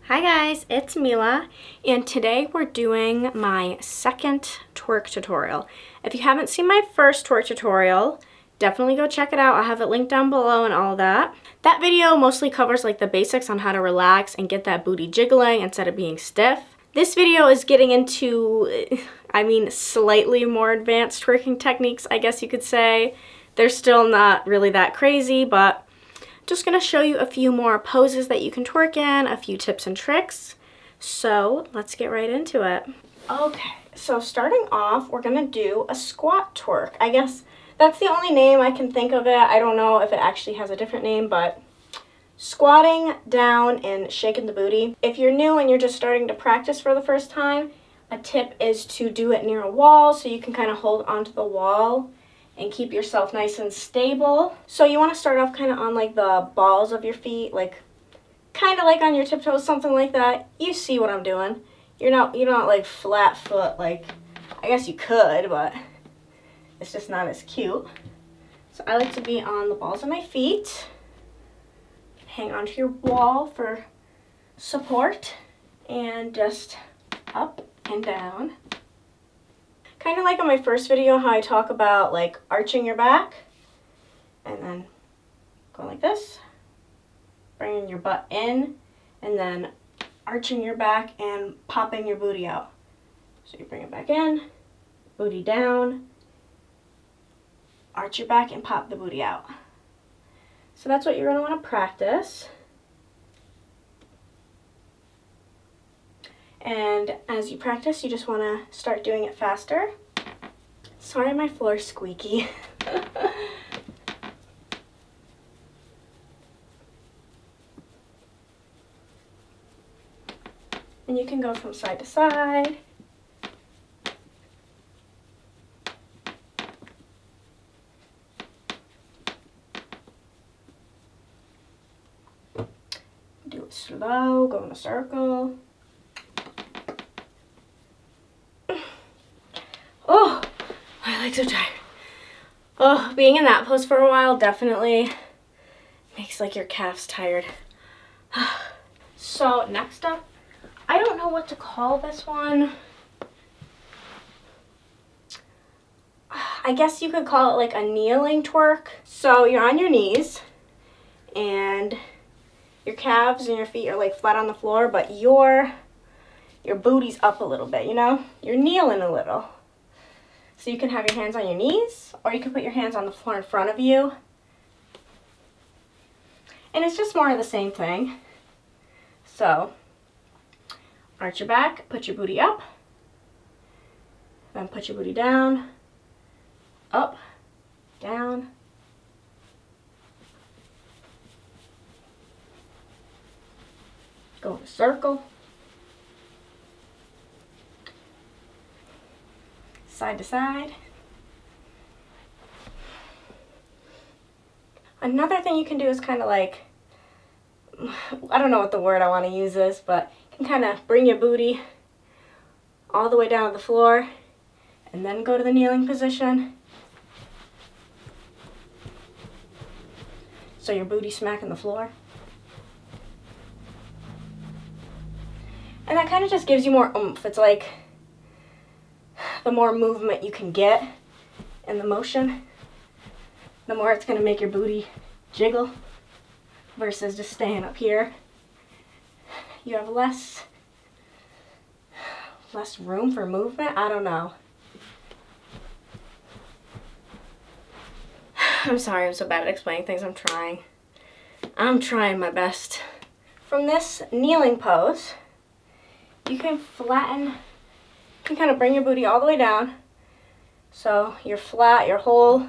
Hi guys, it's Mila, and today we're doing my second twerk tutorial. If you haven't seen my first twerk tutorial, definitely go check it out. I'll have it linked down below and all of that. That video mostly covers like the basics on how to relax and get that booty jiggling instead of being stiff. This video is getting into, slightly more advanced twerking techniques, I guess you could say. They're still not really that crazy, but just gonna show you a few more poses that you can twerk in, a few tips and tricks. So let's get right into it. Okay, so starting off, we're gonna do a squat twerk. I guess that's the only name I can think of it. I don't know if it actually has a different name, but squatting down and shaking the booty. If you're new and you're just starting to practice for the first time, a tip is to do it near a wall so you can kind of hold onto the wall and keep yourself nice and stable. So you want to start off kind of on like the balls of your feet, like kind of like on your tiptoes, something like that. You see what I'm doing. You're not like flat foot, like I guess you could, but it's just not as cute. So I like to be on the balls of my feet. Hang onto your wall for support and just up and down. Kind of like on my first video how I talk about like arching your back and then going like this, bringing your butt in and then arching your back and popping your booty out. So you bring it back in, booty down, arch your back and pop the booty out. So that's what you're going to want to practice. And as you practice, you just want to start doing it faster. Sorry, my floor's squeaky. And you can go from side to side. Do it slow, go in a circle. Oh, my legs are tired. Oh, being in that pose for a while definitely makes like your calves tired. So next up, I don't know what to call this one. I guess you could call it like a kneeling twerk. So you're on your knees and your calves and your feet are like flat on the floor, but your booty's up a little bit, you know? You're kneeling a little. So you can have your hands on your knees, or you can put your hands on the floor in front of you. And it's just more of the same thing. So, arch your back, put your booty up, then put your booty down, up, down. Go in a circle. Side to side. Another thing you can do is kind of like, I don't know what the word I want to use is, but you can kind of bring your booty all the way down to the floor and then go to the kneeling position. So your booty's smacking the floor. And that kind of just gives you more oomph. It's like the more movement you can get in the motion, the more it's going to make your booty jiggle versus just staying up here. You have less room for movement. I don't know. I'm sorry, I'm so bad at explaining things. I'm trying my best. From this kneeling pose, you can flatten. You can kind of bring your booty all the way down. So you're flat, your whole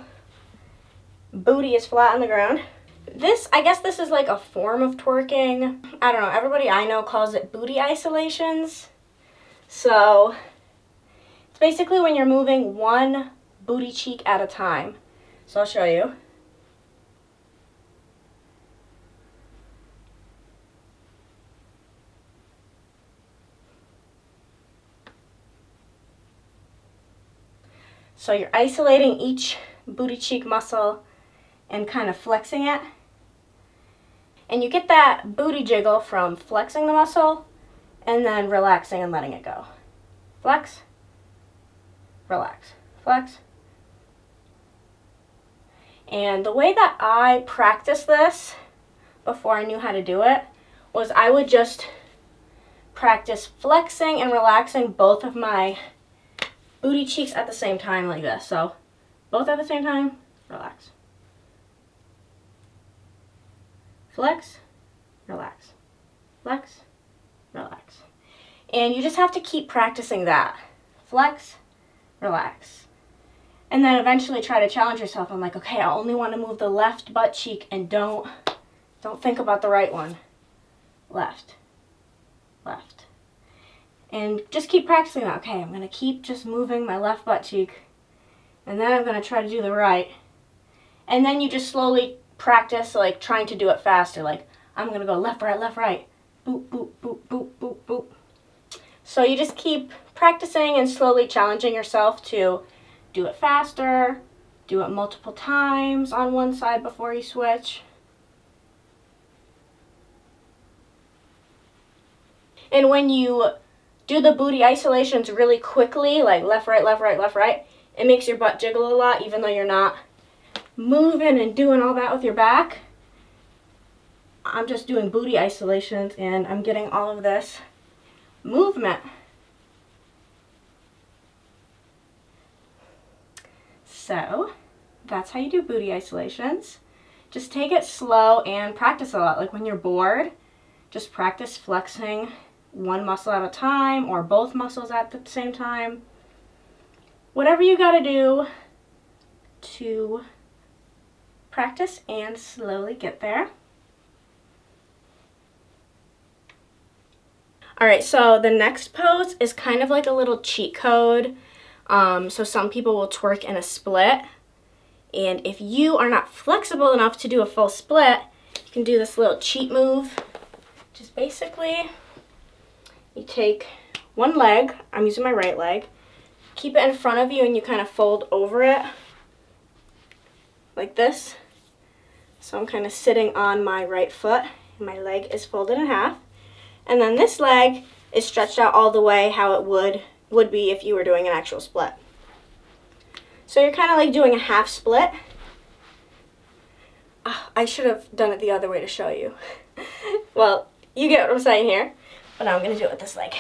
booty is flat on the ground. I guess this is like a form of twerking. I don't know, everybody I know calls it booty isolations. So it's basically when you're moving one booty cheek at a time. So I'll show you. So you're isolating each booty cheek muscle and kind of flexing it. And you get that booty jiggle from flexing the muscle and then relaxing and letting it go. Flex, relax, flex. And the way that I practiced this before I knew how to do it was I would just practice flexing and relaxing both of my booty cheeks at the same time like this. So both at the same time, relax. Flex, relax, flex, relax. And you just have to keep practicing that. Flex, relax. And then eventually try to challenge yourself. I'm like, okay, I only want to move the left butt cheek and don't think about the right one. Left, left. And just keep practicing that. Okay, I'm going to keep just moving my left butt cheek. And then I'm going to try to do the right. And then you just slowly practice like trying to do it faster. Like I'm going to go left, right. Boop, boop, boop, boop, boop, boop. So you just keep practicing and slowly challenging yourself to do it faster, do it multiple times on one side before you switch. And when you do the booty isolations really quickly, like left, right, it makes your butt jiggle a lot, even though you're not moving and doing all that with your back. I'm just doing booty isolations and I'm getting all of this movement. So that's how you do booty isolations. Just take it slow and practice a lot. Like when you're bored, just practice flexing one muscle at a time or both muscles at the same time. Whatever you gotta do to practice and slowly get there. Alright, so the next pose is kind of like a little cheat code. So some people will twerk in a split. And if you are not flexible enough to do a full split, you can do this little cheat move. Just basically, you take one leg, I'm using my right leg, keep it in front of you and you kind of fold over it like this. So I'm kind of sitting on my right foot and my leg is folded in half. And then this leg is stretched out all the way how it would be if you were doing an actual split. So you're kind of like doing a half split. I should have done it the other way to show you. Well, you get what I'm saying here, but now I'm going to do it with this leg.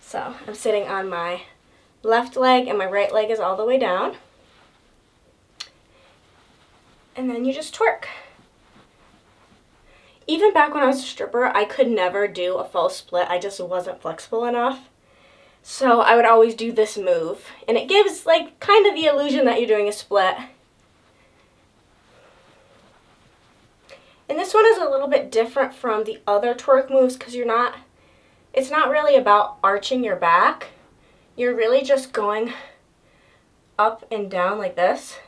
So I'm sitting on my left leg and my right leg is all the way down. And then you just twerk. Even back when I was a stripper, I could never do a full split. I just wasn't flexible enough. So I would always do this move. And it gives like kind of the illusion that you're doing a split. And this one is a little bit different from the other twerk moves because it's not really about arching your back. You're really just going up and down like this.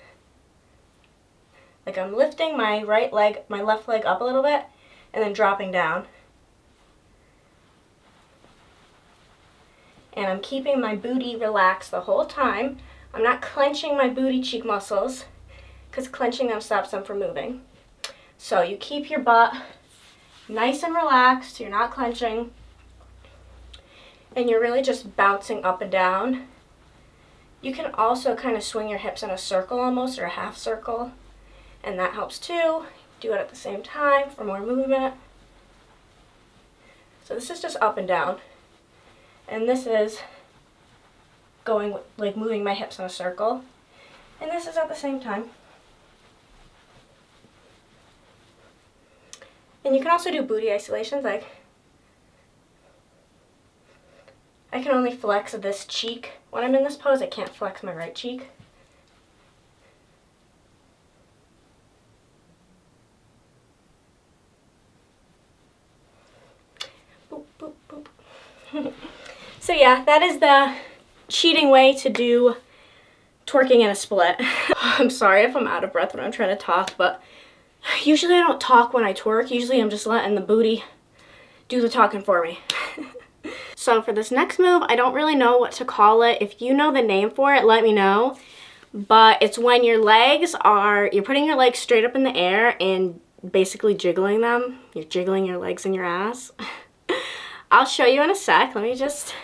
Like I'm lifting my left leg up a little bit and then dropping down. And I'm keeping my booty relaxed the whole time. I'm not clenching my booty cheek muscles because clenching them stops them from moving. So you keep your butt nice and relaxed, you're not clenching, and you're really just bouncing up and down. You can also kind of swing your hips in a circle almost, or a half circle, and that helps too. Do it at the same time for more movement. So this is just up and down, and this is going like moving my hips in a circle, and this is at the same time. And you can also do booty isolations, like I can only flex this cheek when I'm in this pose. I can't flex my right cheek. Boop, boop, boop. So yeah, that is the cheating way to do twerking in a split. I'm sorry if I'm out of breath when I'm trying to talk, but usually I don't talk when I twerk. Usually I'm just letting the booty do the talking for me. So for this next move, I don't really know what to call it. If you know the name for it, let me know. But it's when you're putting your legs straight up in the air and basically jiggling them. You're jiggling your legs and your ass. I'll show you in a sec. Let me just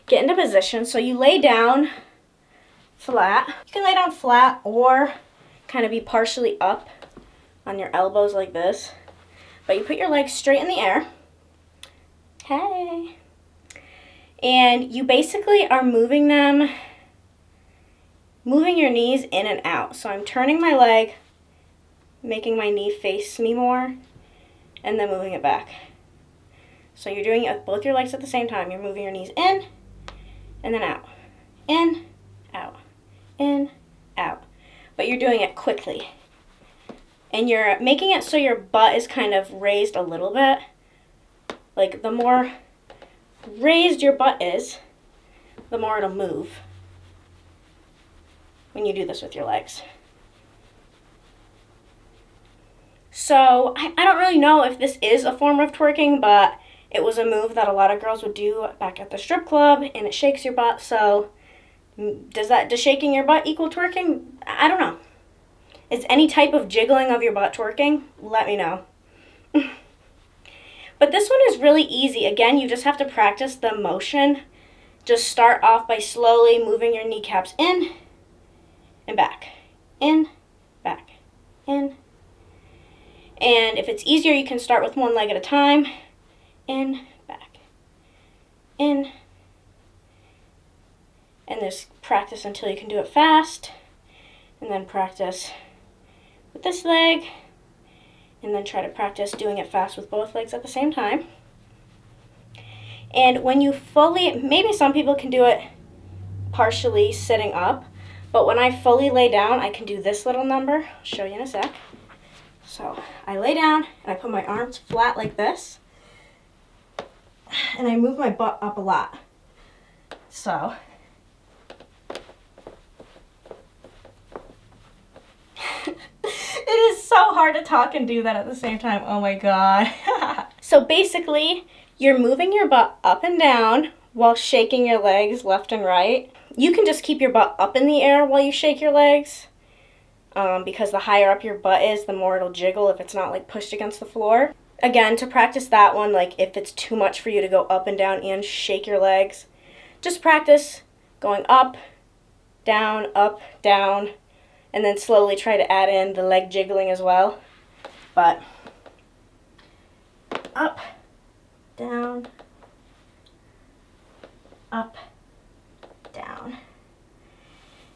get into position. So you lay down flat. You can lay down flat or kind of be partially up on your elbows like this. But you put your legs straight in the air. Hey. And you basically are moving your knees in and out. So I'm turning my leg, making my knee face me more, and then moving it back. So you're doing it with both your legs at the same time. You're moving your knees in and then out. In, out, in, out. But you're doing it quickly. And you're making it so your butt is kind of raised a little bit. Like the more raised your butt is, the more it'll move when you do this with your legs. So I don't really know if this is a form of twerking, but it was a move that a lot of girls would do back at the strip club, and it shakes your butt. So does shaking your butt equal twerking? I don't know. Is any type of jiggling of your butt twerking? Let me know. But this one is really easy. Again, you just have to practice the motion. Just start off by slowly moving your kneecaps in and back. In, back, in. And if it's easier, you can start with one leg at a time. In, back, in. And just practice until you can do it fast. And then practice with this leg. And then try to practice doing it fast with both legs at the same time. And when you maybe some people can do it partially sitting up, but when I fully lay down, I can do this little number. I'll show you in a sec. So I lay down and I put my arms flat like this, and I move my butt up a lot. So it is so hard to talk and do that at the same time. Oh my God. So basically, you're moving your butt up and down while shaking your legs left and right. You can just keep your butt up in the air while you shake your legs, because the higher up your butt is, the more it'll jiggle if it's not like pushed against the floor. Again, to practice that one, like if it's too much for you to go up and down and shake your legs, just practice going up, down, and then slowly try to add in the leg jiggling as well. But up, down, up, down.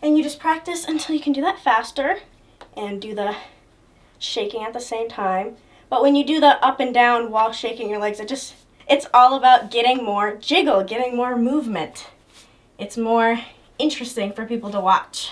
And you just practice until you can do that faster and do the shaking at the same time. But when you do the up and down while shaking your legs, it's all about getting more jiggle, getting more movement. It's more interesting for people to watch.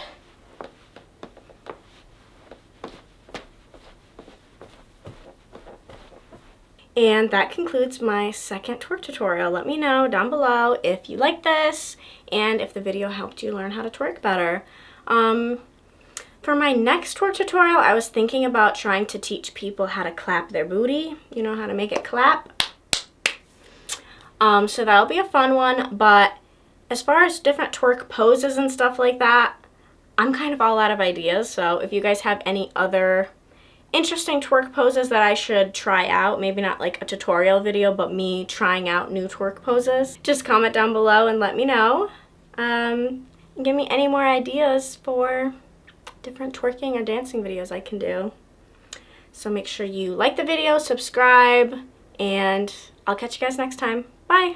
And that concludes my second twerk tutorial. Let me know down below if you like this and if the video helped you learn how to twerk better. For my next twerk tutorial, I was thinking about trying to teach people how to clap their booty. You know, how to make it clap. So that'll be a fun one, but as far as different twerk poses and stuff like that, I'm kind of all out of ideas. So if you guys have any other interesting twerk poses that I should try out, maybe not like a tutorial video, but me trying out new twerk poses, just comment down below and let me know. And give me any more ideas for different twerking or dancing videos I can do. So make sure you like the video, subscribe, and I'll catch you guys next time. Bye!